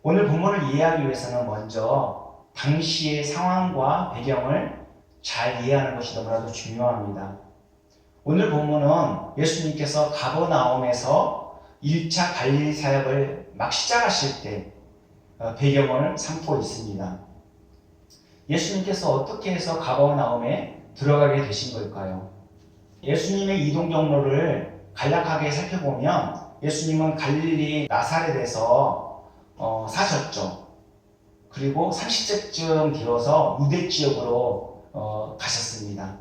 오늘 본문을 이해하기 위해서는 먼저 당시의 상황과 배경을 잘 이해하는 것이 너무나도 중요합니다. 오늘 본문은 예수님께서 가버나움에서 1차 갈릴리 사역을 막 시작하실 때 배경을 삼고 있습니다. 예수님께서 어떻게 해서 가버나움에 들어가게 되신 걸까요? 예수님의 이동 경로를 간략하게 살펴보면 예수님은 갈릴리 나사렛에서 사셨죠. 그리고 30세쯤 되어서 유대 지역으로 가셨습니다.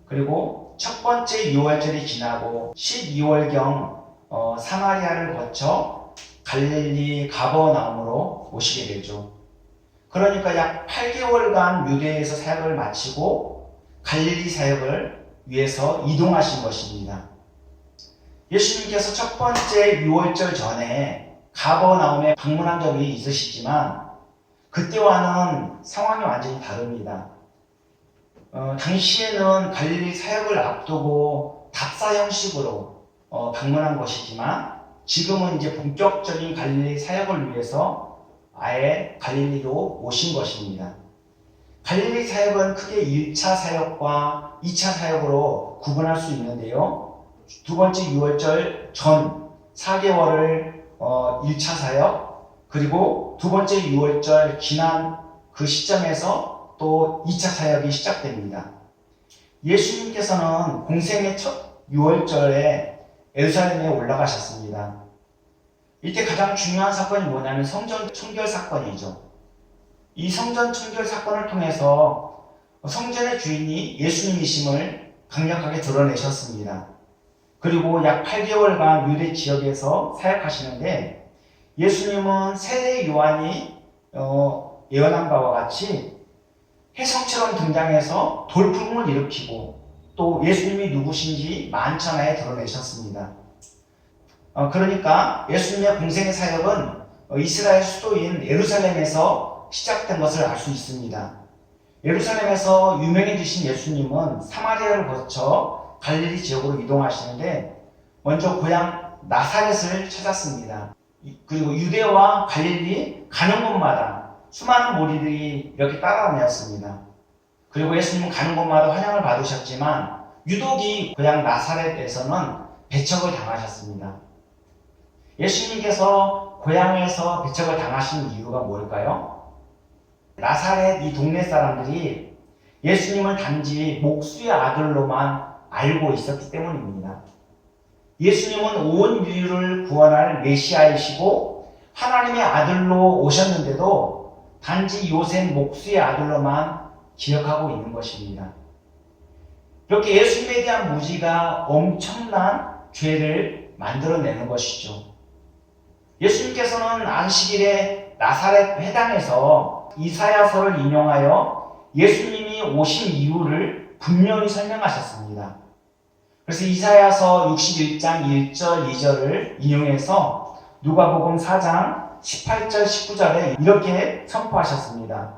그리고 첫 번째 유월절이 지나고 12월경 사마리아를 거쳐 갈릴리 가버나움으로 오시게 되죠. 그러니까 약 8개월간 유대에서 사역을 마치고 갈릴리 사역을 위해서 이동하신 것입니다. 예수님께서 첫 번째 유월절 전에 가버나움에 방문한 적이 있으시지만 그때와는 상황이 완전히 다릅니다. 당시에는 갈릴리 사역을 앞두고 답사 형식으로 방문한 것이지만 지금은 이제 본격적인 갈릴리 사역을 위해서 아예 갈릴리로 오신 것입니다. 갈릴리 사역은 크게 1차 사역과 2차 사역으로 구분할 수 있는데요. 두 번째 유월절 전 4개월을 1차 사역, 그리고 두 번째 유월절 지난 그 시점에서 또 2차 사역이 시작됩니다. 예수님께서는 공생의 첫 유월절에 예루살렘에 올라가셨습니다. 이때 가장 중요한 사건이 뭐냐면 성전 청결 사건이죠. 이 성전 청결 사건을 통해서 성전의 주인이 예수님이심을 강력하게 드러내셨습니다. 그리고 약 8개월간 유대 지역에서 사역하시는데 예수님은 세례 요한이 예언한 바와 같이 혜성처럼 등장해서 돌풍을 일으키고 또 예수님이 누구신지 만천하에 드러내셨습니다. 그러니까 예수님의 공생의 사역은 이스라엘 수도인 예루살렘에서 시작된 것을 알 수 있습니다. 예루살렘에서 유명해지신 예수님은 사마리아를 거쳐 갈릴리 지역으로 이동하시는데 먼저 고향 나사렛을 찾았습니다. 그리고 유대와 갈릴리 가는 곳마다 수많은 무리들이 이렇게 따라다녔습니다. 그리고 예수님은 가는 곳마다 환영을 받으셨지만 유독이 고향 나사렛에서는 배척을 당하셨습니다. 예수님께서 고향에서 배척을 당하신 이유가 뭘까요? 나사렛 이 동네 사람들이 예수님을 단지 목수의 아들로만 알고 있었기 때문입니다. 예수님은 온 인류를 구원할 메시아이시고 하나님의 아들로 오셨는데도 단지 요셉 목수의 아들로만 기억하고 있는 것입니다. 이렇게 예수님에 대한 무지가 엄청난 죄를 만들어내는 것이죠. 예수님께서는 안식일에 나사렛 회당에서 이사야서를 인용하여 예수님이 오신 이유를 분명히 설명하셨습니다. 그래서 이사야서 61장 1절 2절을 인용해서 누가복음 4장 18절 19절에 이렇게 선포하셨습니다.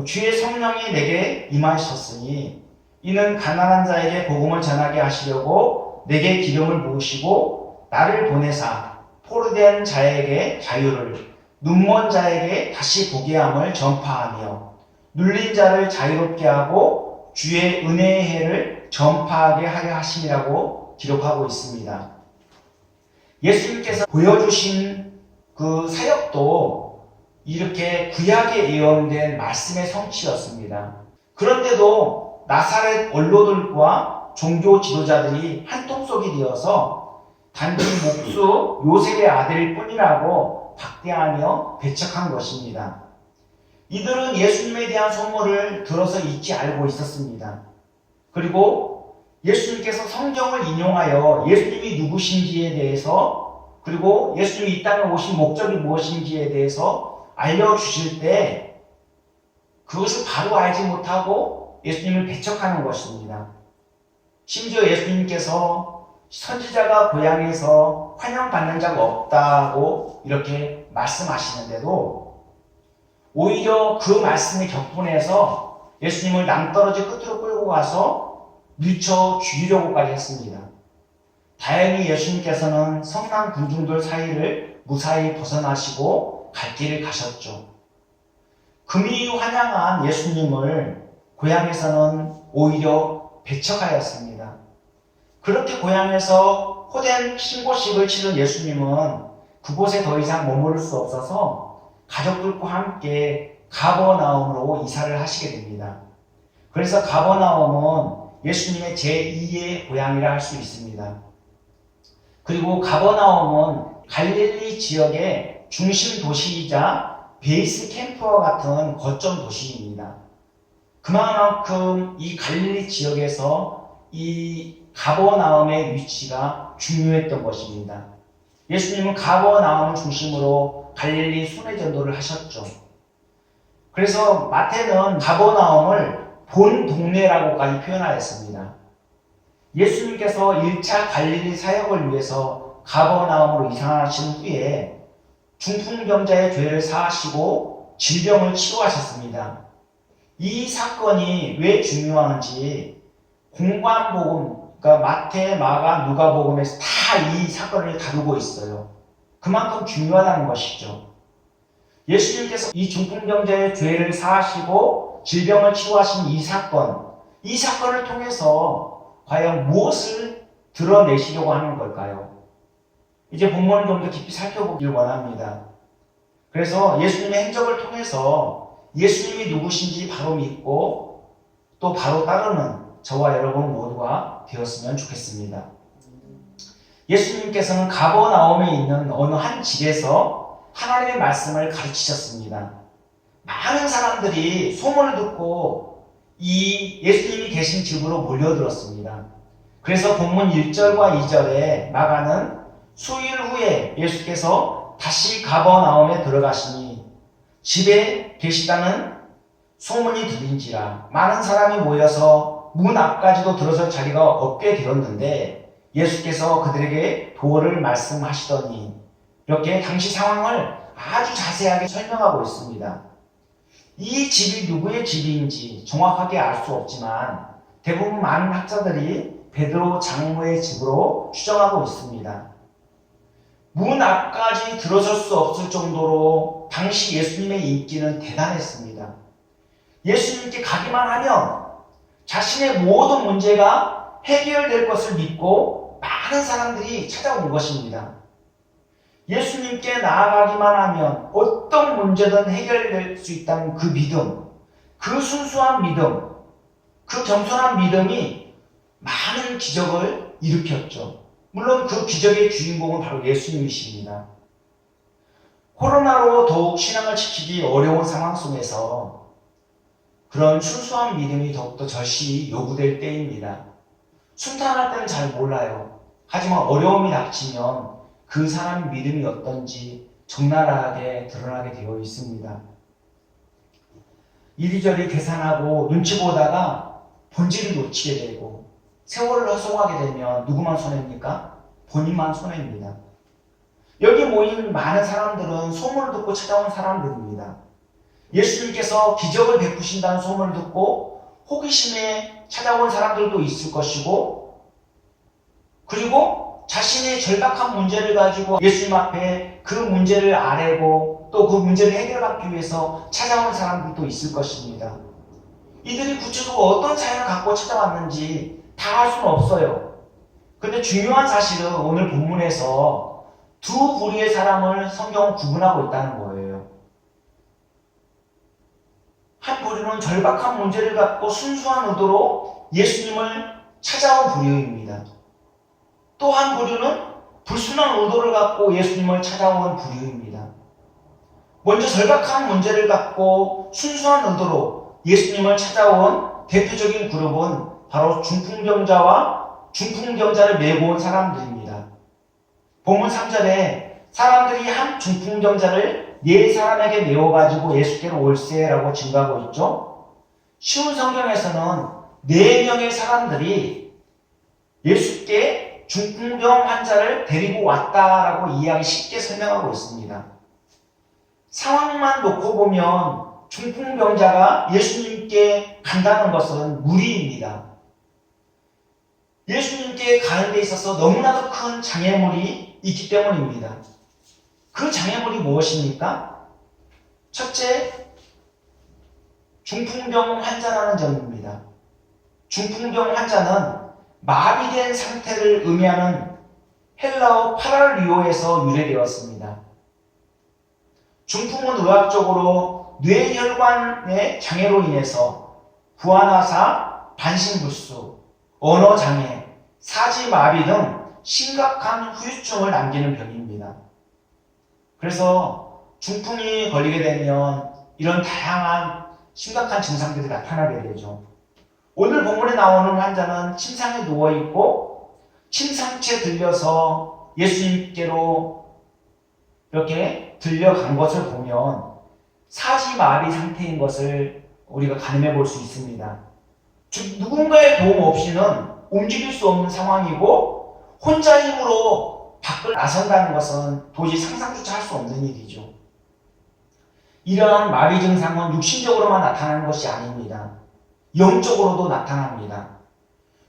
주의 성령이 내게 임하셨으니 이는 가난한 자에게 복음을 전하게 하시려고 내게 기름을 부으시고 나를 보내사 포로된 자에게 자유를, 눈먼 자에게 다시 보게 함을 전파하며 눌린 자를 자유롭게 하고 주의 은혜의 해를 전파하게 하려 하심이라고 기록하고 있습니다. 예수님께서 보여주신 그 사역도 이렇게 구약에 예언된 말씀의 성취였습니다. 그런데도 나사렛 원로들과 종교 지도자들이 한통속이 되어서 단지 목수 요셉의 아들일 뿐이라고 박대하며 배척한 것입니다. 이들은 예수님에 대한 소문을 들어서 익히 알고 있었습니다. 그리고 예수님께서 성경을 인용하여 예수님이 누구신지에 대해서 그리고 예수님이 이 땅에 오신 목적이 무엇인지에 대해서 알려주실 때 그것을 바로 알지 못하고 예수님을 배척하는 것입니다. 심지어 예수님께서 선지자가 고향에서 환영받는 자가 없다고 이렇게 말씀하시는데도 오히려 그 말씀의 격분해서 예수님을 낭떠러지 끝으로 끌고 가서 밀쳐 죽이려고까지 했습니다. 다행히 예수님께서는 성난 군중들 사이를 무사히 벗어나시고 가지고 갈 길을 가셨죠. 금이 환영한 예수님을 고향에서는 오히려 배척하였습니다. 그렇게 고향에서 호된 신고식을 치른 예수님은 그곳에 더 이상 머무를 수 없어서 가족들과 함께 가버나움으로 이사를 하시게 됩니다. 그래서 가버나움은 예수님의 제2의 고향이라 할 수 있습니다. 그리고 가버나움은 갈릴리 지역의 중심 도시이자 베이스 캠프와 같은 거점 도시입니다. 그만큼 이 갈릴리 지역에서 이 가버나움의 위치가 중요했던 것입니다. 예수님은 가버나움을 중심으로 갈릴리 순회 전도를 하셨죠. 그래서 마태는 가버나움을 본 동네라고까지 표현하였습니다. 예수님께서 1차 갈릴리 사역을 위해서 가버나움으로 이상하신 후에 중풍병자의 죄를 사하시고 질병을 치료하셨습니다. 이 사건이 왜 중요한지 공관복음, 그러니까 마태, 마가, 누가복음에서 다 이 사건을 다루고 있어요. 그만큼 중요하다는 것이죠. 예수님께서 이 중풍병자의 죄를 사하시고 질병을 치료하신 이 사건을 통해서 과연 무엇을 드러내시려고 하는 걸까요? 이제 본문을 좀 더 깊이 살펴보길 원합니다. 그래서 예수님의 행적을 통해서 예수님이 누구신지 바로 믿고 또 바로 따르는 저와 여러분 모두가 되었으면 좋겠습니다. 예수님께서는 가버나움에 있는 어느 한 집에서 하나님의 말씀을 가르치셨습니다. 많은 사람들이 소문을 듣고 이 예수님이 계신 집으로 몰려들었습니다. 그래서 본문 1절과 2절에 마가는 수일 후에 예수께서 다시 가버나움에 들어가시니 집에 계시다는 소문이 들린지라 많은 사람이 모여서 문 앞까지도 들어설 자리가 없게 되었는데 예수께서 그들에게 도를 말씀하시더니 이렇게 당시 상황을 아주 자세하게 설명하고 있습니다. 이 집이 누구의 집인지 정확하게 알 수 없지만 대부분 많은 학자들이 베드로 장로의 집으로 추정하고 있습니다. 문 앞까지 들어설 수 없을 정도로 당시 예수님의 인기는 대단했습니다. 예수님께 가기만 하면 자신의 모든 문제가 해결될 것을 믿고 많은 사람들이 찾아온 것입니다. 예수님께 나아가기만 하면 어떤 문제든 해결될 수 있다는 그 믿음, 그 순수한 믿음, 그 겸손한 믿음이 많은 기적을 일으켰죠. 물론 그 기적의 주인공은 바로 예수님이십니다. 코로나로 더욱 신앙을 지키기 어려운 상황 속에서 그런 순수한 믿음이 더욱더 절실히 요구될 때입니다. 순탄할 때는 잘 몰라요. 하지만 어려움이 닥치면 그 사람 믿음이 어떤지 적나라하게 드러나게 되어 있습니다. 이리저리 계산하고 눈치 보다가 본질을 놓치게 되고 세월을 허송하게 되면 누구만 손해입니까? 본인만 손해입니다. 여기 모인 많은 사람들은 소문을 듣고 찾아온 사람들입니다. 예수님께서 기적을 베푸신다는 소문을 듣고 호기심에 찾아온 사람들도 있을 것이고 그리고 자신의 절박한 문제를 가지고 예수님 앞에 그 문제를 아뢰고 또 그 문제를 해결하기 위해서 찾아온 사람들도 있을 것입니다. 이들이 구체적으로 어떤 사연을 갖고 찾아왔는지 다 알 수는 없어요. 근데 중요한 사실은 오늘 본문에서 두 부류의 사람을 성경은 구분하고 있다는 거예요. 한 부류는 절박한 문제를 갖고 순수한 의도로 예수님을 찾아온 부류입니다. 또 한 부류는 불순한 의도를 갖고 예수님을 찾아온 부류입니다. 먼저 절박한 문제를 갖고 순수한 의도로 예수님을 찾아온 대표적인 그룹은 바로 중풍병자와 중풍병자를 메고 온 사람들입니다. 본문 3절에 사람들이 한 중풍병자를 네 사람에게 메워가지고 예수께로 올세라고 증가하고 있죠. 쉬운 성경에서는 4명의 사람들이 예수께 중풍병 환자를 데리고 왔다라고 이해하기 쉽게 설명하고 있습니다. 상황만 놓고 보면 중풍병자가 예수님께 간다는 것은 무리입니다. 예수님께 가는 데 있어서 너무나도 큰 장애물이 있기 때문입니다. 그 장애물이 무엇입니까? 첫째, 중풍병 환자라는 점입니다. 중풍병 환자는 마비된 상태를 의미하는 헬라어 파랄리오에서 유래되었습니다. 중풍은 의학적으로 뇌혈관의 장애로 인해서 구안화사, 반신불수, 언어장애, 사지마비 등 심각한 후유증을 남기는 병입니다. 그래서 중풍이 걸리게 되면 이런 다양한 심각한 증상들이 나타나게 되죠. 오늘 본문에 나오는 환자는 침상에 누워있고 침상채 들려서 예수님께로 이렇게 들려간 것을 보면 사지마비 상태인 것을 우리가 가늠해 볼 수 있습니다. 즉 누군가의 도움 없이는 움직일 수 없는 상황이고 혼자 힘으로 밖을 나선다는 것은 도저히 상상조차 할 수 없는 일이죠. 이러한 마비 증상은 육신적으로만 나타나는 것이 아닙니다. 영적으로도 나타납니다.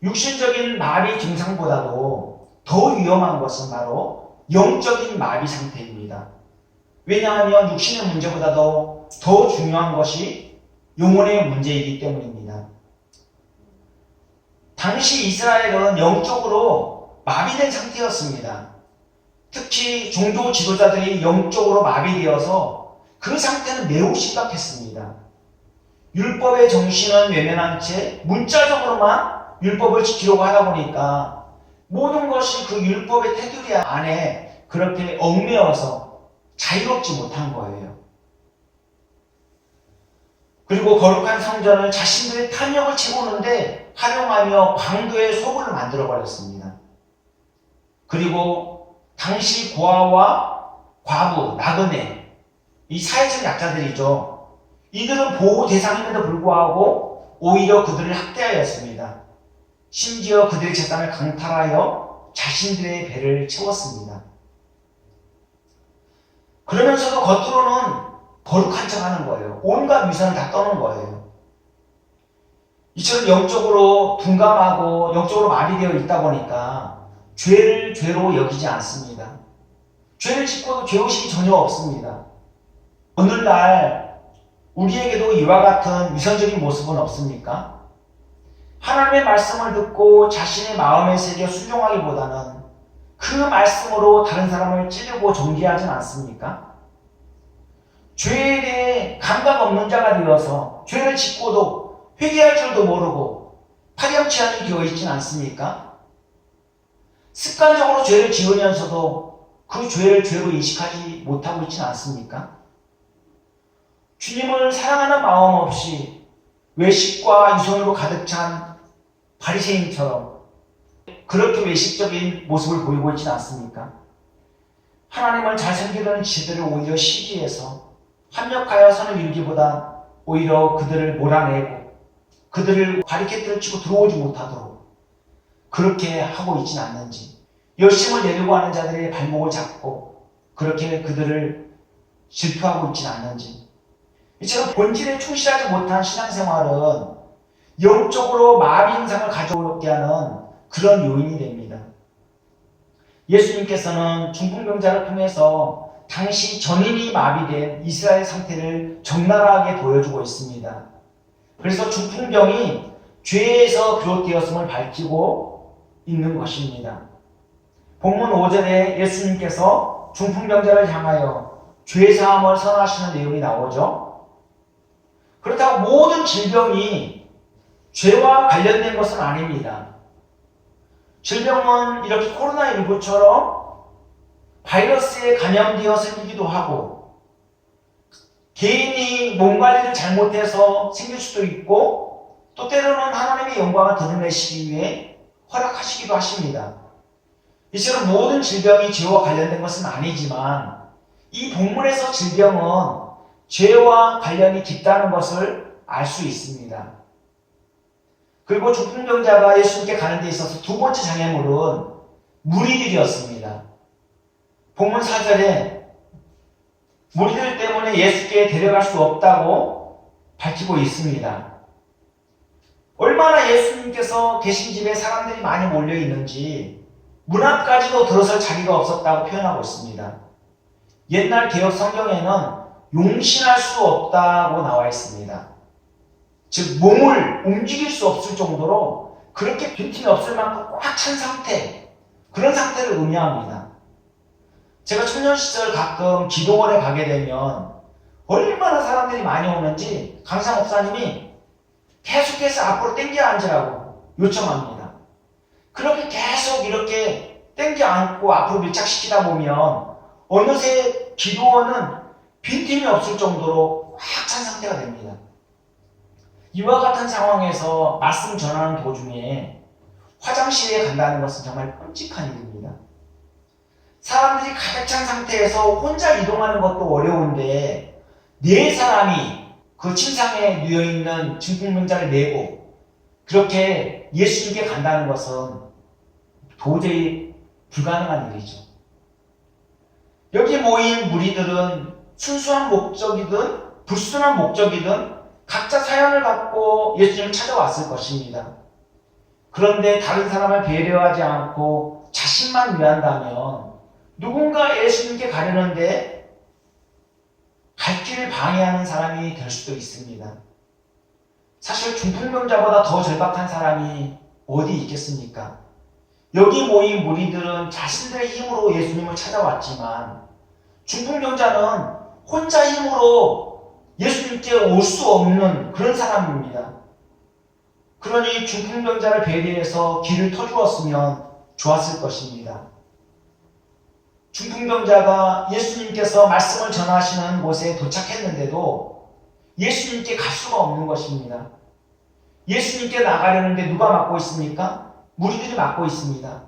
육신적인 마비 증상보다도 더 위험한 것은 바로 영적인 마비 상태입니다. 왜냐하면 육신의 문제보다도 더 중요한 것이 영혼의 문제이기 때문입니다. 당시 이스라엘은 영적으로 마비된 상태였습니다. 특히 종교 지도자들이 영적으로 마비되어서 그 상태는 매우 심각했습니다. 율법의 정신은 외면한 채 문자적으로만 율법을 지키려고 하다 보니까 모든 것이 그 율법의 테두리 안에 그렇게 얽매여서 자유롭지 못한 거예요. 그리고 거룩한 성전을 자신들의 탐욕을 채우는데 활용하며 광도의 소굴을 만들어버렸습니다. 그리고 당시 고아와 과부, 나그네, 이 사회적 약자들이죠. 이들은 보호 대상임에도 불구하고 오히려 그들을 학대하였습니다. 심지어 그들의 재산을 강탈하여 자신들의 배를 채웠습니다. 그러면서도 겉으로는 거룩한 척 하는 거예요. 온갖 위선을 다 떠는 거예요. 이처럼 영적으로 둔감하고 영적으로 마비되어 있다 보니까 죄를 죄로 여기지 않습니다. 죄를 짓고도 죄의식이 전혀 없습니다. 오늘날 우리에게도 이와 같은 위선적인 모습은 없습니까? 하나님의 말씀을 듣고 자신의 마음에 새겨 순종하기보다는 그 말씀으로 다른 사람을 찌르고 정죄하진 않습니까? 죄에 대해 감각 없는 자가 되어서 죄를 짓고도 회개할 줄도 모르고 파렴치 않이 되어 있진 않습니까? 습관적으로 죄를 지으면서도 그 죄를 죄로 인식하지 못하고 있진 않습니까? 주님을 사랑하는 마음 없이 외식과 이성으로 가득 찬 바리새인처럼 그렇게 외식적인 모습을 보이고 있지는 않습니까? 하나님을 잘 섬기려는 지들을 오히려 시기해서 합력하여 선을 이루기보다 오히려 그들을 몰아내고 그들을 바리케이트를 치고 들어오지 못하도록 그렇게 하고 있지는 않는지, 열심을 내려고 하는 자들의 발목을 잡고 그렇게 그들을 질투하고 있지는 않는지, 이처럼 본질에 충실하지 못한 신앙생활은 영적으로 마비 증상을 가져오게 하는 그런 요인이 됩니다. 예수님께서는 중풍병자를 통해서 당시 전인이 마비된 이스라엘 상태를 적나라하게 보여주고 있습니다. 그래서 중풍병이 죄에서 비롯되었음을 밝히고 있는 것입니다. 본문 5절에 예수님께서 중풍병자를 향하여 죄사함을 선언하시는 내용이 나오죠. 그렇다고 모든 질병이 죄와 관련된 것은 아닙니다. 질병은 이렇게 코로나19처럼 바이러스에 감염되어 생기기도 하고 개인이 몸 관리를 잘못해서 생길 수도 있고 또 때로는 하나님의 영광을 드러내시기 위해 허락하시기도 하십니다. 이처럼 모든 질병이 죄와 관련된 것은 아니지만 이 본문에서 질병은 죄와 관련이 깊다는 것을 알 수 있습니다. 그리고 중풍병자가 예수님께 가는 데 있어서 두 번째 장애물은 무리들이었습니다. 본문 4절에 무리들 때문에 예수께 데려갈 수 없다고 밝히고 있습니다. 얼마나 예수님께서 계신 집에 사람들이 많이 몰려 있는지 문 앞까지도 들어설 자리가 없었다고 표현하고 있습니다. 옛날 개혁 성경에는 용신할 수 없다고 나와 있습니다. 즉 몸을 움직일 수 없을 정도로 그렇게 빈틈이 없을 만큼 꽉 찬 상태, 그런 상태를 의미합니다. 제가 청년 시절 가끔 기도원에 가게 되면 얼마나 사람들이 많이 오는지 강사 목사님이 계속해서 앞으로 당겨 앉으라고 요청합니다. 그렇게 계속 이렇게 당겨 앉고 앞으로 밀착시키다 보면 어느새 기도원은 빈틈이 없을 정도로 꽉 찬 상태가 됩니다. 이와 같은 상황에서 말씀 전하는 도중에 화장실에 간다는 것은 정말 끔찍한 일입니다. 사람들이 가득 찬 상태에서 혼자 이동하는 것도 어려운데 네 사람이 그 침상에 누워있는 중풍병자를 메고 그렇게 예수님께 간다는 것은 도저히 불가능한 일이죠. 여기 모인 무리들은 순수한 목적이든 불순한 목적이든 각자 사연을 갖고 예수님을 찾아왔을 것입니다. 그런데 다른 사람을 배려하지 않고 자신만 위한다면 누군가 예수님께 가려는데 갈 길을 방해하는 사람이 될 수도 있습니다. 사실 중풍병자보다 더 절박한 사람이 어디 있겠습니까? 여기 모인 무리들은 자신들의 힘으로 예수님을 찾아왔지만 중풍병자는 혼자 힘으로 예수님께 올 수 없는 그런 사람입니다. 그러니 중풍병자를 배려해서 길을 터주었으면 좋았을 것입니다. 중풍병자가 예수님께서 말씀을 전하시는 곳에 도착했는데도 예수님께 갈 수가 없는 것입니다. 예수님께 나가려는데 누가 막고 있습니까? 무리들이 막고 있습니다.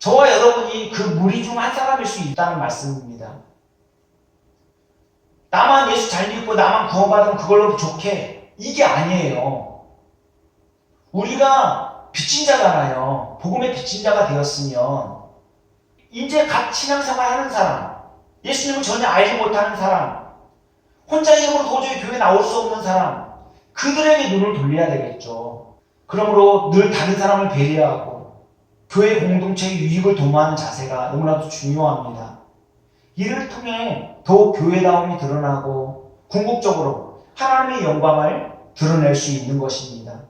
저와 여러분이 그 무리 중 한 사람일 수 있다는 말씀입니다. 나만 예수 잘 믿고 나만 구원받으면 그걸로 좋게, 이게 아니에요. 우리가 빚진 자잖아요. 복음의 빚진 자가 되었으면 이제 갓 신앙생활 하는 사람, 예수님을 전혀 알지 못하는 사람, 혼자 힘으로 도저히 교회 나올 수 없는 사람, 그들에게 눈을 돌려야 되겠죠. 그러므로 늘 다른 사람을 배려하고 교회 공동체의 유익을 도모하는 자세가 너무나도 중요합니다. 이를 통해 더욱 교회다움이 드러나고 궁극적으로 하나님의 영광을 드러낼 수 있는 것입니다.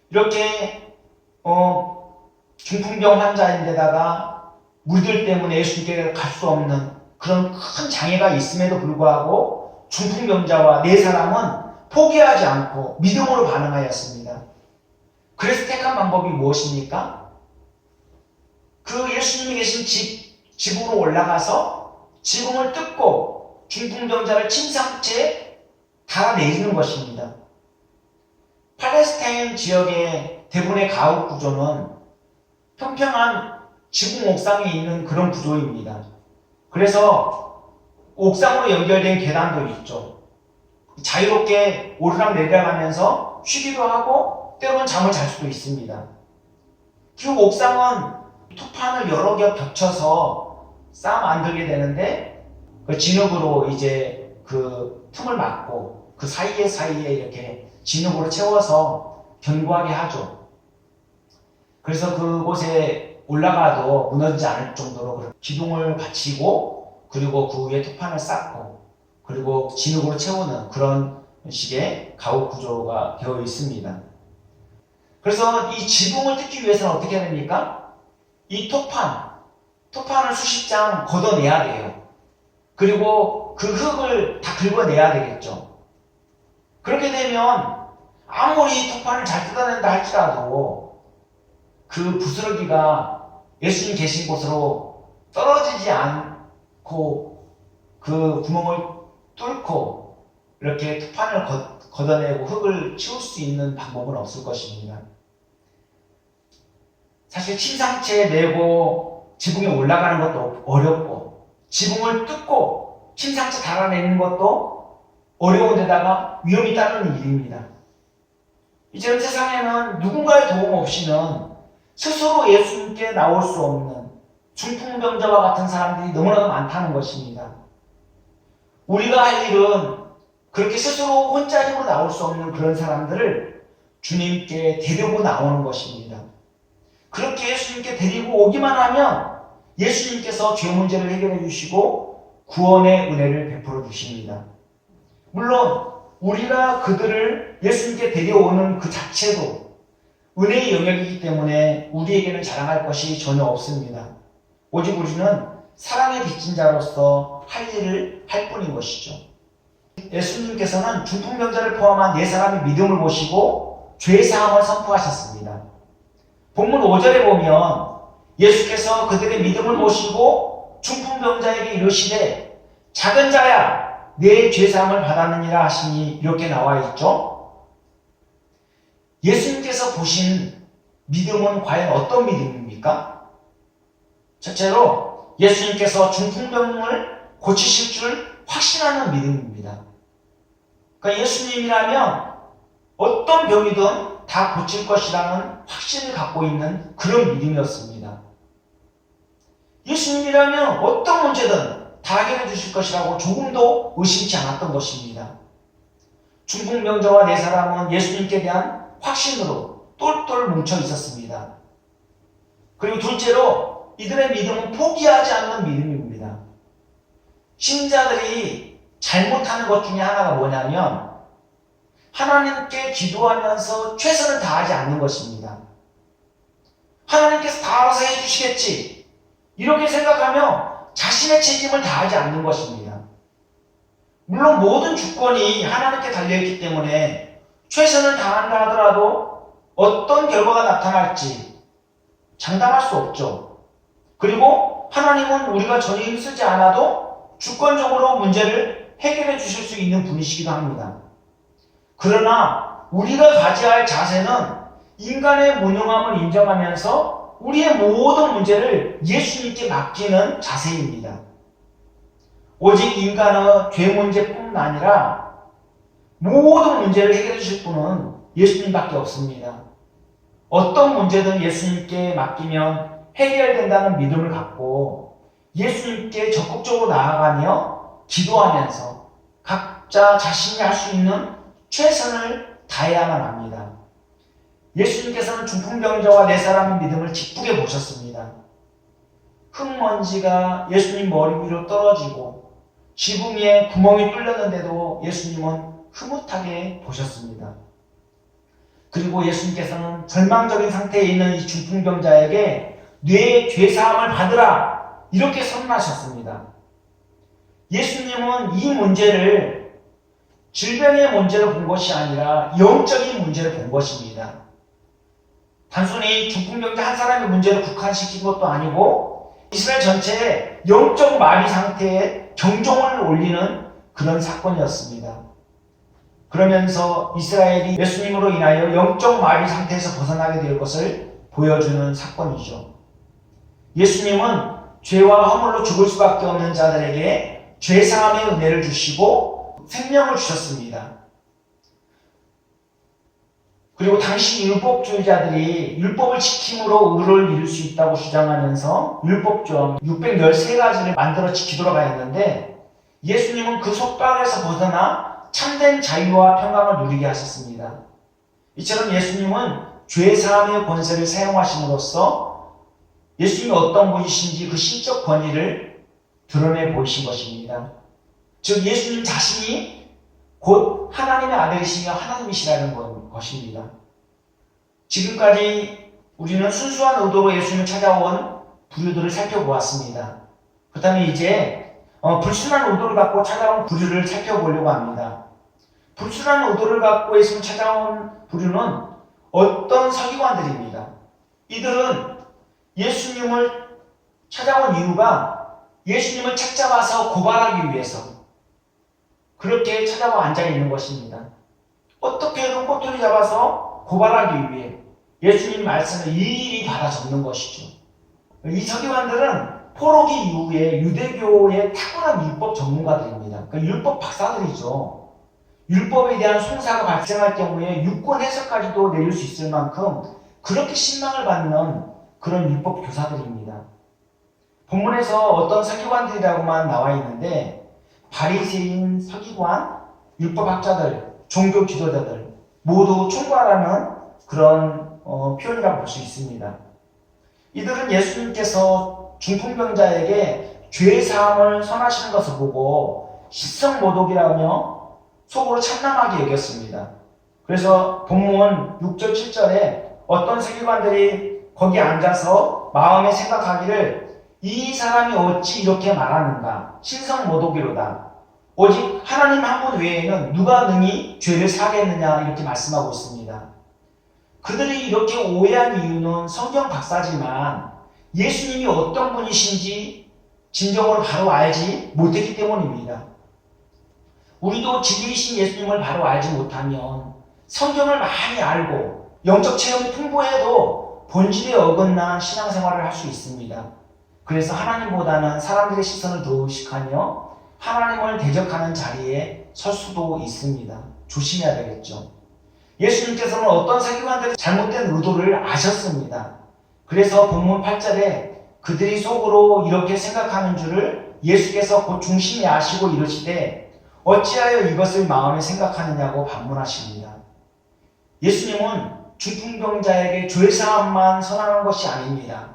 이렇게 중풍병 환자인데다가 무리들 때문에 예수님께 갈 수 없는 그런 큰 장애가 있음에도 불구하고 중풍병자와 네 사람은 포기하지 않고 믿음으로 반응하였습니다. 그래서 택한 방법이 무엇입니까? 그 예수님이 계신 지붕으로 올라가서 지붕을 뜯고 중풍병자를 침상채에 달아내리는 것입니다. 팔레스타인 지역의 대부분의 가옥 구조는 평평한 지붕 옥상에 있는 그런 구조입니다. 그래서 옥상으로 연결된 계단도 있죠. 자유롭게 오르락 내려가면서 쉬기도 하고 때로는 잠을 잘 수도 있습니다. 그 옥상은 토판을 여러 겹 겹쳐서 쌓아 만들게 되는데 그 진흙으로 이제 그 틈을 막고 그 사이에 이렇게 진흙으로 채워서 견고하게 하죠. 그래서 그곳에 올라가도 무너지지 않을 정도로 기둥을 받치고 그리고 그 위에 토판을 쌓고 그리고 진흙으로 채우는 그런 식의 가옥 구조가 되어 있습니다. 그래서 이 지붕을 뜯기 위해서는 어떻게 해야 됩니까? 이 토판을 수십 장 걷어내야 돼요. 그리고 그 흙을 다 긁어내야 되겠죠. 그렇게 되면 아무리 토판을 잘 뜯어낸다 할지라도 그 부스러기가 예수님 계신 곳으로 떨어지지 않고 그 구멍을 뚫고 이렇게 토판을 걷어내고 흙을 치울 수 있는 방법은 없을 것입니다. 사실 침상채에 내고 지붕에 올라가는 것도 어렵고 지붕을 뜯고 침상채 달아내는 것도 어려운 데다가 위험이 따르는 일입니다. 이제는 세상에는 누군가의 도움 없이는 스스로 예수님께 나올 수 없는 중풍병자와 같은 사람들이 너무나도 많다는 것입니다. 우리가 할 일은 그렇게 스스로 혼자 힘으로 나올 수 없는 그런 사람들을 주님께 데리고 나오는 것입니다. 그렇게 예수님께 데리고 오기만 하면 예수님께서 죄 문제를 해결해 주시고 구원의 은혜를 베풀어 주십니다. 물론 우리가 그들을 예수님께 데려오는 그 자체도 은혜의 영역이기 때문에 우리에게는 자랑할 것이 전혀 없습니다. 오직 우리는 사랑의 빚진 자로서 할 일을 할 뿐인 것이죠. 예수님께서는 중풍병자를 포함한 네 사람의 믿음을 보시고 죄사함을 선포하셨습니다. 본문 5절에 보면 예수께서 그들의 믿음을 보시고 중풍병자에게 이르시되 작은 자야 내 죄사함을 받았느니라 하시니 이렇게 나와 있죠. 예수님께서 보신 믿음은 과연 어떤 믿음입니까? 첫째로 예수님께서 중풍병을 고치실 줄 확신하는 믿음입니다. 그러니까 예수님이라면 어떤 병이든 다 고칠 것이라는 확신을 갖고 있는 그런 믿음이었습니다. 예수님이라면 어떤 문제든 다 해결해 주실 것이라고 조금도 의심치 않았던 것입니다. 중풍병자와 네 사람은 예수님께 대한 확신으로 똘똘 뭉쳐 있었습니다. 그리고 둘째로 이들의 믿음은 포기하지 않는 믿음입니다. 신자들이 잘못하는 것 중에 하나가 뭐냐면 하나님께 기도하면서 최선을 다하지 않는 것입니다. 하나님께서 다 알아서 해주시겠지 이렇게 생각하며 자신의 책임을 다하지 않는 것입니다. 물론 모든 주권이 하나님께 달려있기 때문에 최선을 다한다 하더라도 어떤 결과가 나타날지 장담할 수 없죠. 그리고 하나님은 우리가 전혀 힘쓰지 않아도 주권적으로 문제를 해결해 주실 수 있는 분이시기도 합니다. 그러나 우리가 가져야 할 자세는 인간의 무능함을 인정하면서 우리의 모든 문제를 예수님께 맡기는 자세입니다. 오직 인간의 죄 문제뿐만 아니라 모든 문제를 해결해 주실 분은 예수님밖에 없습니다. 어떤 문제든 예수님께 맡기면 해결된다는 믿음을 갖고 예수님께 적극적으로 나아가며 기도하면서 각자 자신이 할 수 있는 최선을 다해야만 합니다. 예수님께서는 중풍병자와 네 사람의 믿음을 기쁘게 보셨습니다. 흙먼지가 예수님 머리 위로 떨어지고 지붕 위에 구멍이 뚫렸는데도 예수님은 흐뭇하게 보셨습니다. 그리고 예수님께서는 절망적인 상태에 있는 이 중풍병자에게 뇌의 죄사함을 받으라 이렇게 선언하셨습니다. 예수님은 이 문제를 질병의 문제로 본 것이 아니라 영적인 문제를 본 것입니다. 단순히 중풍병자 한 사람의 문제를 국한시킨 것도 아니고 이스라엘 전체의 영적 마비 상태에 경종을 울리는 그런 사건이었습니다. 그러면서 이스라엘이 예수님으로 인하여 영적 마비 상태에서 벗어나게 될 것을 보여주는 사건이죠. 예수님은 죄와 허물로 죽을 수밖에 없는 자들에게 죄사함의 은혜를 주시고 생명을 주셨습니다. 그리고 당시 율법주의자들이 율법을 지킴으로 의를 이룰 수 있다고 주장하면서 율법조항 613가지를 만들어 지키도록 하였는데 예수님은 그 속박에서 벗어나 참된 자유와 평강을 누리게 하셨습니다. 이처럼 예수님은 죄사함의 권세를 사용하심으로써 예수님이 어떤 분이신지 그 신적 권위를 드러내 보이신 것입니다. 즉 예수님 자신이 곧 하나님의 아들이시며 하나님이시라는 것입니다. 지금까지 우리는 순수한 의도로 예수님을 찾아온 부류들을 살펴보았습니다. 그렇다면 이제 불순한 의도를 갖고 찾아온 부류를 살펴보려고 합니다. 불순한 의도를 갖고 예수님을 찾아온 부류는 어떤 서기관들입니다. 이들은 예수님을 찾아온 이유가 예수님을 찾아와서 고발하기 위해서 그렇게 찾아와 앉아있는 것입니다. 어떻게든 꼬투리 잡아서 고발하기 위해 예수님 말씀을 일일이 받아 적는 것이죠. 이 서기관들은 포로기 이후에 유대교의 탁월한 율법 전문가들입니다. 그러니까 율법 박사들이죠. 율법에 대한 송사가 발생할 경우에 유권 해석까지도 내릴 수 있을 만큼 그렇게 신망을 받는 그런 율법 교사들입니다. 본문에서 어떤 서기관들이라고만 나와 있는데 바리새인, 서기관, 율법학자들, 종교 지도자들 모두 총괄하는 그런 표현이라고 볼 수 있습니다. 이들은 예수님께서 중풍병자에게 죄 사함을 선하시는 것을 보고 신성모독이라며 속으로 참남하게 여겼습니다. 그래서 본문 6절 7절에 어떤 세계관들이 거기 앉아서 마음에 생각하기를 이 사람이 어찌 이렇게 말하는가 신성모독이로다. 오직 하나님 한 분 외에는 누가 능히 죄를 사겠느냐 이렇게 말씀하고 있습니다. 그들이 이렇게 오해한 이유는 성경 박사지만 예수님이 어떤 분이신지 진정으로 바로 알지 못했기 때문입니다. 우리도 진리이신 예수님을 바로 알지 못하면 성경을 많이 알고 영적 체험이 풍부해도 본질에 어긋난 신앙생활을 할 수 있습니다. 그래서 하나님보다는 사람들의 시선을 더 의식하며 하나님을 대적하는 자리에 설 수도 있습니다. 조심해야 되겠죠. 예수님께서는 어떤 세계관들의 잘못된 의도를 아셨습니다. 그래서 본문 8절에 그들이 속으로 이렇게 생각하는 줄을 예수께서 곧 중심이 아시고 이르시되 어찌하여 이것을 마음에 생각하느냐고 반문하십니다. 예수님은 중풍병자에게 죄사함만 선하는 것이 아닙니다.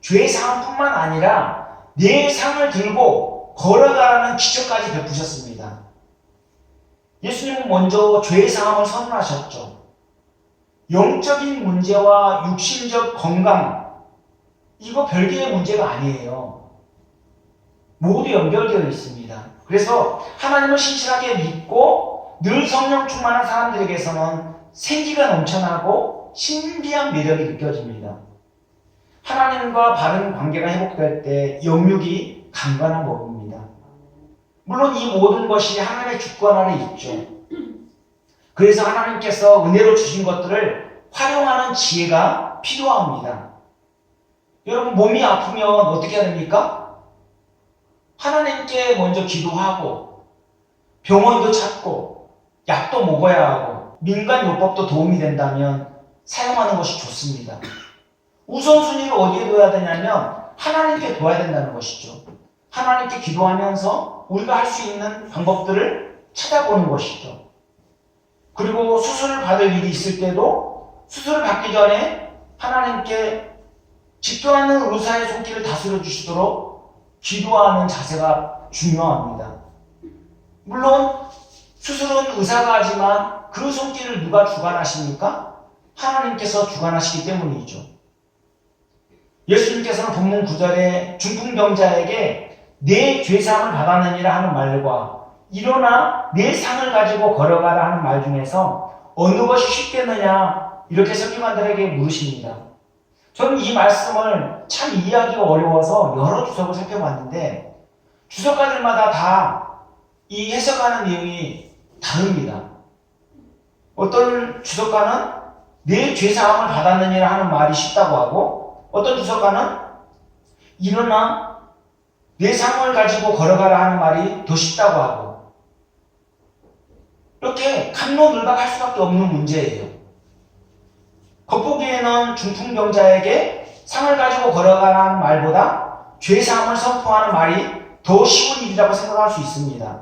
죄사함뿐만 아니라 내 상을 들고 걸어가라는 기적까지 베푸셨습니다. 예수님은 먼저 죄사함을 선언하셨죠. 영적인 문제와 육신적 건강, 이거 별개의 문제가 아니에요. 모두 연결되어 있습니다. 그래서 하나님을 신실하게 믿고 늘 성령 충만한 사람들에게서는 생기가 넘쳐나고 신비한 매력이 느껴집니다. 하나님과 바른 관계가 회복될 때 영육이 강건한 법입니다. 물론 이 모든 것이 하나님의 주권 아래 있죠. 그래서 하나님께서 은혜로 주신 것들을 활용하는 지혜가 필요합니다. 여러분 몸이 아프면 어떻게 해야 됩니까? 하나님께 먼저 기도하고 병원도 찾고 약도 먹어야 하고 민간요법도 도움이 된다면 사용하는 것이 좋습니다. 우선순위를 어디에 둬야 되냐면 하나님께 둬야 된다는 것이죠. 하나님께 기도하면서 우리가 할 수 있는 방법들을 찾아보는 것이죠. 그리고 수술을 받을 일이 있을 때도 수술을 받기 전에 하나님께 집도하는 의사의 손길을 다스려 주시도록 기도하는 자세가 중요합니다. 물론 수술은 의사가 하지만 그 손길을 누가 주관하십니까? 하나님께서 주관하시기 때문이죠. 예수님께서는 본문 9절에 중풍병자에게 내 죄사함을 받았느니라 하는 말과 일어나 내 상을 가지고 걸어가라 하는 말 중에서 어느 것이 쉽겠느냐 이렇게 설교관들에게 물으십니다. 저는 이 말씀을 참 이해하기가 어려워서 여러 주석을 살펴봤는데 주석가들마다 다 이 해석하는 내용이 다릅니다. 어떤 주석가는 내 죄사함을 받았느니라 하는 말이 쉽다고 하고 어떤 주석가는 일어나 내 상을 가지고 걸어가라 하는 말이 더 쉽다고 하고 이렇게 갑론을박할 수밖에 없는 문제예요. 겉보기에는 중풍병자에게 상을 가지고 걸어가라는 말보다 죄사함을 선포하는 말이 더 쉬운 일이라고 생각할 수 있습니다.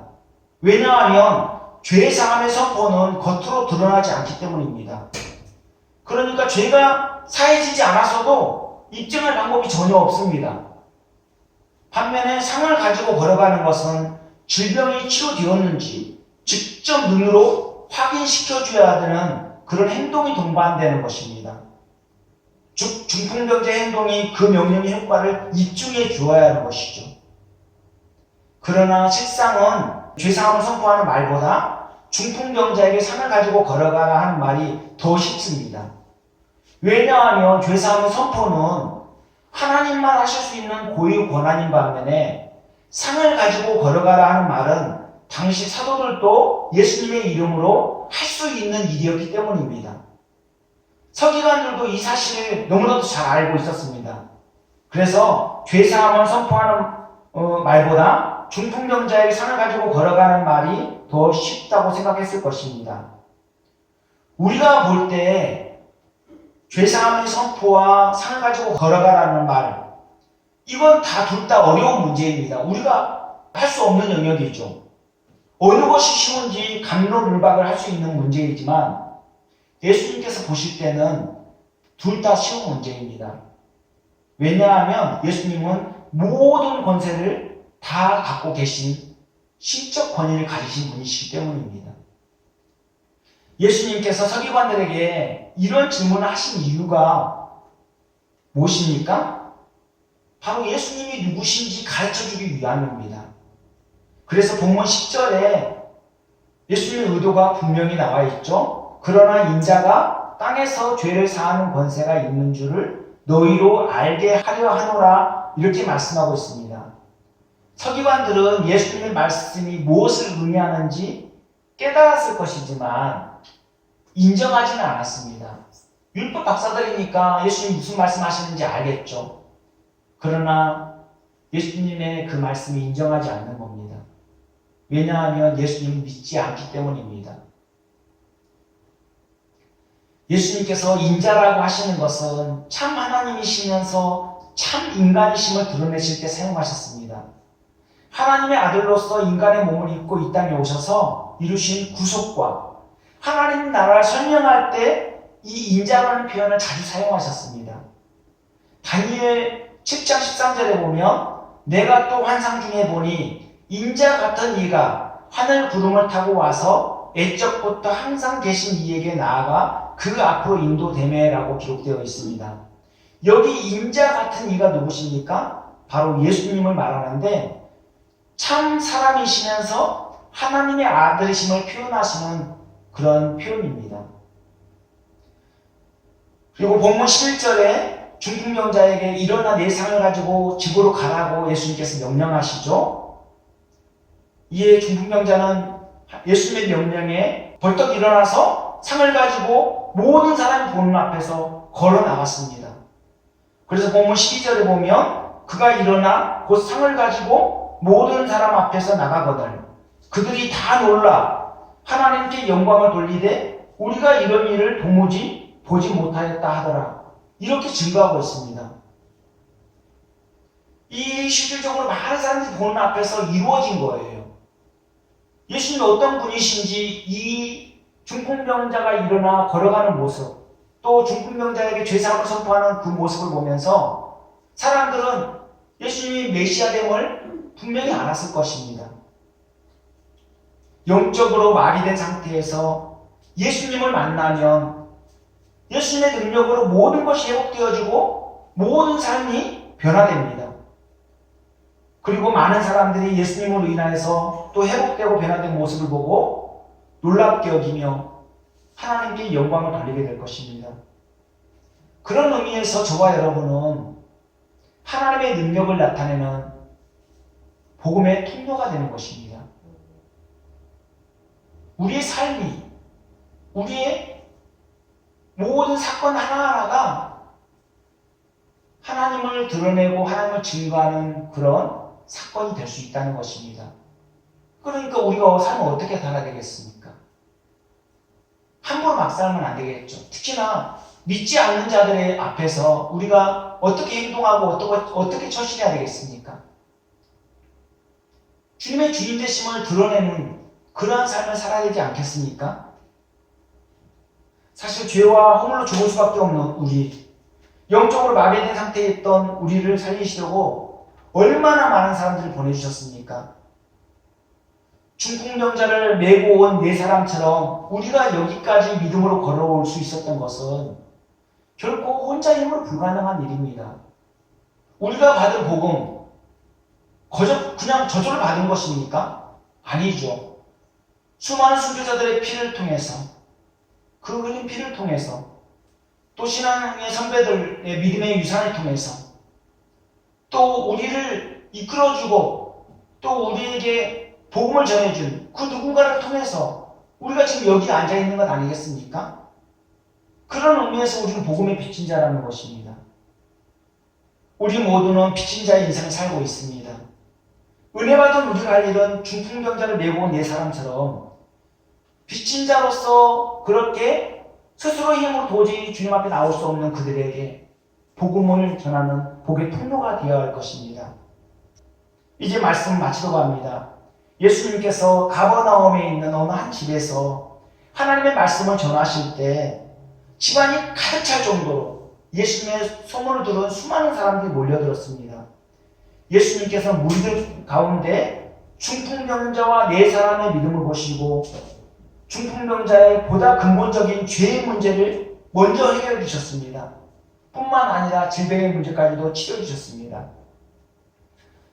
왜냐하면 죄사함의 선포는 겉으로 드러나지 않기 때문입니다. 그러니까 죄가 사해지지 않았어도 입증할 방법이 전혀 없습니다. 반면에 상을 가지고 걸어가는 것은 질병이 치료되었는지 직접 눈으로 확인시켜줘야 되는 그런 행동이 동반되는 것입니다. 즉 중풍병자의 행동이 그 명령의 효과를 입증해 주어야 하는 것이죠. 그러나 실상은 죄사함을 선포하는 말보다 중풍병자에게 상을 가지고 걸어가라 하는 말이 더 쉽습니다. 왜냐하면 죄사함의 선포는 하나님만 하실 수 있는 고유 권한인 반면에 상을 가지고 걸어가라 하는 말은 당시 사도들도 예수님의 이름으로 할 수 있는 일이었기 때문입니다. 서기관들도 이 사실을 너무나도 잘 알고 있었습니다. 그래서 죄사함을 선포하는 말보다 중풍병자에게 상을 가지고 걸어가는 말이 더 쉽다고 생각했을 것입니다. 우리가 볼 때 죄사함의 선포와 상을 가지고 걸어가라는 말, 이건 둘 다 어려운 문제입니다. 우리가 할 수 없는 영역이죠. 어느 것이 쉬운지 갑론을박을 할 수 있는 문제이지만 예수님께서 보실 때는 둘 다 쉬운 문제입니다. 왜냐하면 예수님은 모든 권세를 다 갖고 계신 신적 권위를 가지신 분이시기 때문입니다. 예수님께서 서기관들에게 이런 질문을 하신 이유가 무엇입니까? 바로 예수님이 누구신지 가르쳐주기 위함입니다. 그래서 본문 10절에 예수님의 의도가 분명히 나와 있죠. 그러나 인자가 땅에서 죄를 사하는 권세가 있는 줄을 너희로 알게 하려 하노라, 이렇게 말씀하고 있습니다. 서기관들은 예수님의 말씀이 무엇을 의미하는지 깨달았을 것이지만 인정하지는 않았습니다. 율법 박사들이니까 예수님이 무슨 말씀하시는지 알겠죠. 그러나 예수님의 그 말씀이 인정하지 않는 겁니다. 왜냐하면 예수님을 믿지 않기 때문입니다. 예수님께서 인자라고 하시는 것은 참 하나님이시면서 참 인간이심을 드러내실 때 사용하셨습니다. 하나님의 아들로서 인간의 몸을 입고 이 땅에 오셔서 이루신 구속과 하나님 나라를 설명할 때 이 인자라는 표현을 자주 사용하셨습니다. 다니엘 7장 13절에 보면 내가 또 환상 중에 보니 인자 같은 이가 하늘 구름을 타고 와서 애적부터 항상 계신 이에게 나아가 그 앞으로 인도되매라고 기록되어 있습니다. 여기 인자 같은 이가 누구십니까? 바로 예수님을 말하는데 참 사람이시면서 하나님의 아들이심을 표현하시는 그런 표현입니다. 그리고 본문 11절에 중풍병자에게 일어나 내 상을 가지고 집으로 가라고 예수님께서 명령하시죠. 이에 중풍병자는 예수님의 명령에 벌떡 일어나서 상을 가지고 모든 사람이 보는 앞에서 걸어 나갔습니다. 그래서 본문 12절에 보면 그가 일어나 곧 상을 가지고 모든 사람 앞에서 나가거늘 그들이 다 놀라 하나님께 영광을 돌리되 우리가 이런 일을 도무지 보지 못하였다 하더라. 이렇게 증거하고 있습니다. 이 실질적으로 많은 사람들이 보는 앞에서 이루어진 거예요. 예수님이 어떤 분이신지 이 중풍병자가 일어나 걸어가는 모습, 또 중풍병자에게 죄사함을 선포하는 그 모습을 보면서 사람들은 예수님이 메시아됨을 분명히 알았을 것입니다. 영적으로 말이 된 상태에서 예수님을 만나면 예수님의 능력으로 모든 것이 회복되어지고 모든 삶이 변화됩니다. 그리고 많은 사람들이 예수님으로 인하여서 또 회복되고 변화된 모습을 보고 놀랍게 여기며 하나님께 영광을 돌리게 될 것입니다. 그런 의미에서 저와 여러분은 하나님의 능력을 나타내는 복음의 통로가 되는 것입니다. 우리의 삶이, 우리의 모든 사건 하나하나가 하나님을 드러내고 하나님을 증거하는 그런 사건이 될 수 있다는 것입니다. 그러니까 우리가 삶을 어떻게 살아야 되겠습니까? 함부로 막 살면 안 되겠죠. 특히나 믿지 않는 자들의 앞에서 우리가 어떻게 행동하고 어떻게 처신해야 되겠습니까? 주님의 주인 되심을 드러내는 그러한 삶을 살아야 되지 않겠습니까? 사실 죄와 허물로 죽을 수밖에 없는 우리, 영적으로 마비된 상태에 있던 우리를 살리시려고 얼마나 많은 사람들을 보내주셨습니까? 중풍병자를 메고 온 네 사람처럼 우리가 여기까지 믿음으로 걸어올 수 있었던 것은 결코 혼자 힘으로 불가능한 일입니다. 우리가 받은 복음, 그냥 저절로 받은 것입니까? 아니죠. 수많은 순교자들의 피를 통해서, 그 흘린 피를 통해서, 또 신앙의 선배들의 믿음의 유산을 통해서, 또 우리를 이끌어주고 또 우리에게 복음을 전해준 그 누군가를 통해서 우리가 지금 여기 앉아있는 것 아니겠습니까? 그런 의미에서 우리는 복음의 빚진 자라는 것입니다. 우리 모두는 빚진 자의 인생을 살고 있습니다. 은혜 받은 우리가 할 일은 중풍병자를 메고 온 네 사람처럼 빚진 자로서 그렇게 스스로의 힘으로 도저히 주님 앞에 나올 수 없는 그들에게 복음을 전하는 복의 통로가 되어야 할 것입니다. 이제 말씀 마치려고 합니다. 예수님께서 가버나움에 있는 어느 한 집에서 하나님의 말씀을 전하실 때 집안이 가득 찰 정도로 예수님의 소문을 들은 수많은 사람들이 몰려들었습니다. 예수님께서 무리들 가운데 중풍병자와 네 사람의 믿음을 보시고 중풍병자의 보다 근본적인 죄의 문제를 먼저 해결해 주셨습니다. 뿐만 아니라 질병의 문제까지도 치료해 주셨습니다.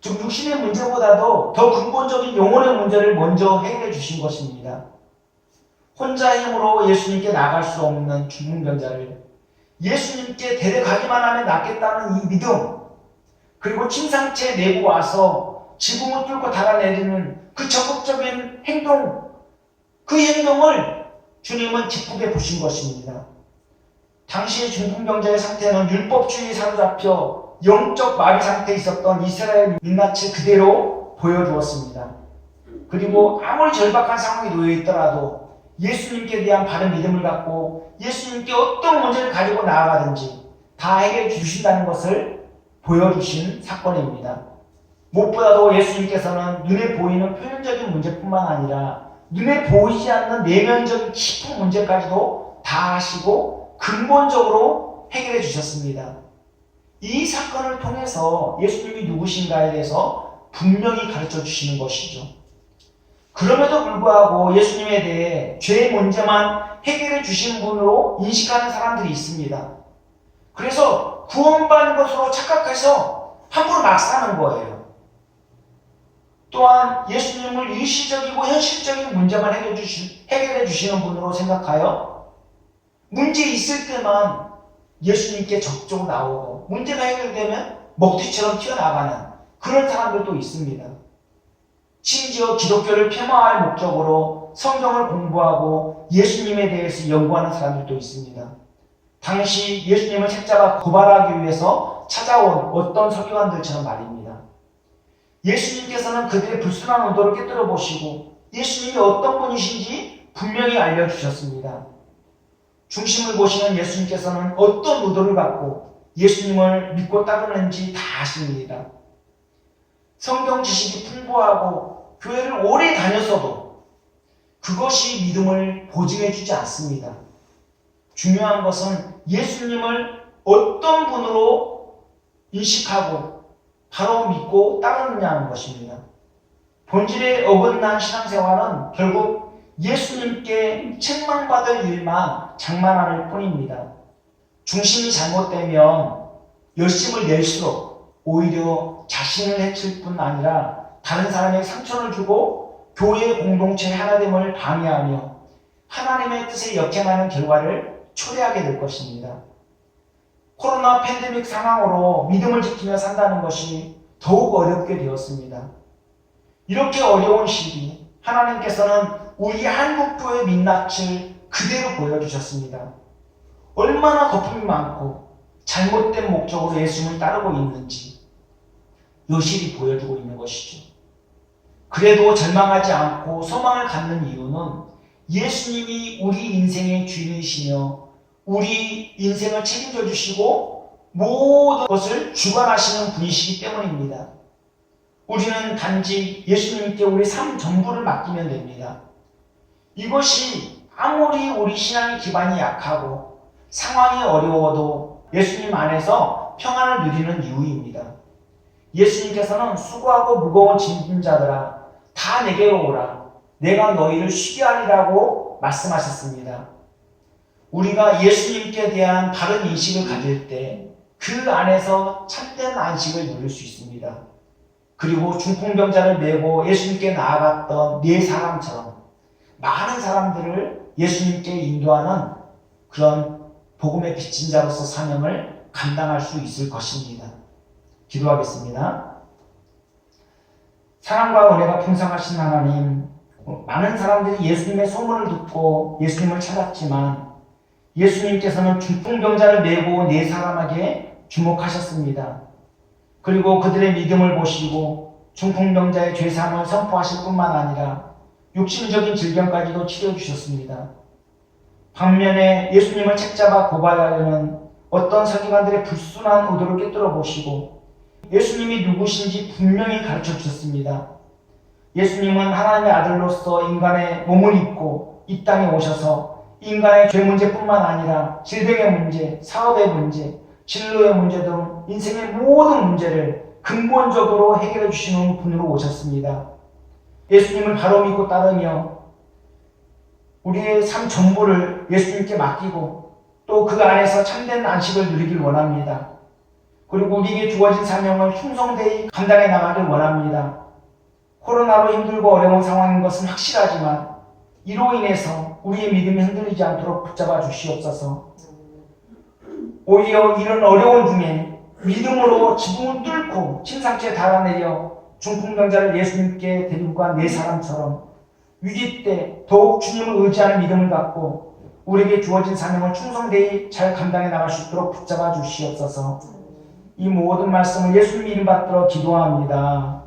즉 육신의 문제보다도 더 근본적인 영혼의 문제를 먼저 해결해 주신 것입니다. 혼자 힘으로 예수님께 나갈 수 없는 중풍병자를 예수님께 데려가기만 하면 낫겠다는 이 믿음, 그리고 침상체에 내고 와서 지붕을 뚫고 달아내리는 그 적극적인 행동, 그 행동을 주님은 기쁘게 보신 것입니다. 당시 중풍병자의 상태는 율법주의에 사로잡혀 영적 마비 상태에 있었던 이스라엘 민낯을 그대로 보여주었습니다. 그리고 아무리 절박한 상황에 놓여 있더라도 예수님께 대한 바른 믿음을 갖고 예수님께 어떤 문제를 가지고 나아가든지 다 해결해 주신다는 것을 보여주신 사건입니다. 무엇보다도 예수님께서는 눈에 보이는 표면적인 문제뿐만 아니라 눈에 보이지 않는 내면적인 깊은 문제까지도 다 하시고 근본적으로 해결해 주셨습니다. 이 사건을 통해서 예수님이 누구신가에 대해서 분명히 가르쳐 주시는 것이죠. 그럼에도 불구하고 예수님에 대해 죄의 문제만 해결해 주신 분으로 인식하는 사람들이 있습니다. 그래서 구원받은 것으로 착각해서 함부로 막 사는 거예요. 또한 예수님을 일시적이고 현실적인 문제만 해결해 주시는 분으로 생각하여 문제 있을 때만 예수님께 적극적으로 나오고 문제가 해결되면 먹튀처럼 튀어나가는 그런 사람들도 있습니다. 심지어 기독교를 폄하할 목적으로 성경을 공부하고 예수님에 대해서 연구하는 사람들도 있습니다. 당시 예수님을 책잡아 고발하기 위해서 찾아온 어떤 서기관들처럼 말입니다. 예수님께서는 그들의 불순한 의도를 깨뜨려 보시고 예수님이 어떤 분이신지 분명히 알려주셨습니다. 중심을 보시는 예수님께서는 어떤 의도를 갖고 예수님을 믿고 따르는지 다 아십니다. 성경 지식이 풍부하고 교회를 오래 다녔어도 그것이 믿음을 보증해주지 않습니다. 중요한 것은 예수님을 어떤 분으로 인식하고 바로 믿고 따르느냐는 것입니다. 본질에 어긋난 신앙생활은 결국 예수님께 책망받을 일만 장만할 뿐입니다. 중심이 잘못되면 열심을 낼수록 오히려 자신을 해칠 뿐 아니라 다른 사람에게 상처를 주고 교회 공동체의 하나됨을 방해하며 하나님의 뜻에 역행하는 결과를 초래하게 될 것입니다. 코로나 팬데믹 상황으로 믿음을 지키며 산다는 것이 더욱 어렵게 되었습니다. 이렇게 어려운 시기 하나님께서는 우리 한국교회 민낯을 그대로 보여주셨습니다. 얼마나 거품이 많고 잘못된 목적으로 예수님을 따르고 있는지 여실히 보여주고 있는 것이죠. 그래도 절망하지 않고 소망을 갖는 이유는 예수님이 우리 인생의 주인이시며 우리 인생을 책임져 주시고 모든 것을 주관하시는 분이시기 때문입니다. 우리는 단지 예수님께 우리 삶 전부를 맡기면 됩니다. 이것이 아무리 우리 신앙의 기반이 약하고 상황이 어려워도 예수님 안에서 평안을 누리는 이유입니다. 예수님께서는 수고하고 무거운 짐진 자들아 다 내게로 오라 내가 너희를 쉬게 하리라고 말씀하셨습니다. 우리가 예수님께 대한 바른 인식을 가질 때 그 안에서 참된 안식을 누릴 수 있습니다. 그리고 중풍병자를 메고 예수님께 나아갔던 네 사람처럼 많은 사람들을 예수님께 인도하는 그런 복음의 빚진 자로서 사명을 감당할 수 있을 것입니다. 기도하겠습니다. 사랑과 은혜가 풍성하신 하나님, 많은 사람들이 예수님의 소문을 듣고 예수님을 찾았지만 예수님께서는 중풍병자를 메고 네 사람에게 주목하셨습니다. 그리고 그들의 믿음을 보시고 중풍병자의 죄사함을 선포하실 뿐만 아니라 육신적인 질병까지도 치료해 주셨습니다. 반면에 예수님을 책잡아 고발하려는 어떤 서기관들의 불순한 의도를 꿰뚫어 보시고 예수님이 누구신지 분명히 가르쳐 주셨습니다. 예수님은 하나님의 아들로서 인간의 몸을 입고 이 땅에 오셔서 인간의 죄 문제뿐만 아니라 질병의 문제, 사업의 문제, 진로의 문제 등 인생의 모든 문제를 근본적으로 해결해 주시는 분으로 오셨습니다. 예수님을 바로 믿고 따르며 우리의 삶 전부를 예수님께 맡기고 또 그 안에서 참된 안식을 누리길 원합니다. 그리고 우리에게 주어진 사명을 충성되이 감당해 나가길 원합니다. 코로나로 힘들고 어려운 상황인 것은 확실하지만 이로 인해서 우리의 믿음이 흔들리지 않도록 붙잡아 주시옵소서. 오히려 이런 어려운 중에 믿음으로 지붕을 뚫고 침상체에 달아내려 중풍병자를 예수님께 데리고 간 네 사람처럼 위기 때 더욱 주님을 의지하는 믿음을 갖고 우리에게 주어진 사명을 충성되이 잘 감당해 나갈 수 있도록 붙잡아 주시옵소서. 이 모든 말씀을 예수님 이름 받들어 기도합니다.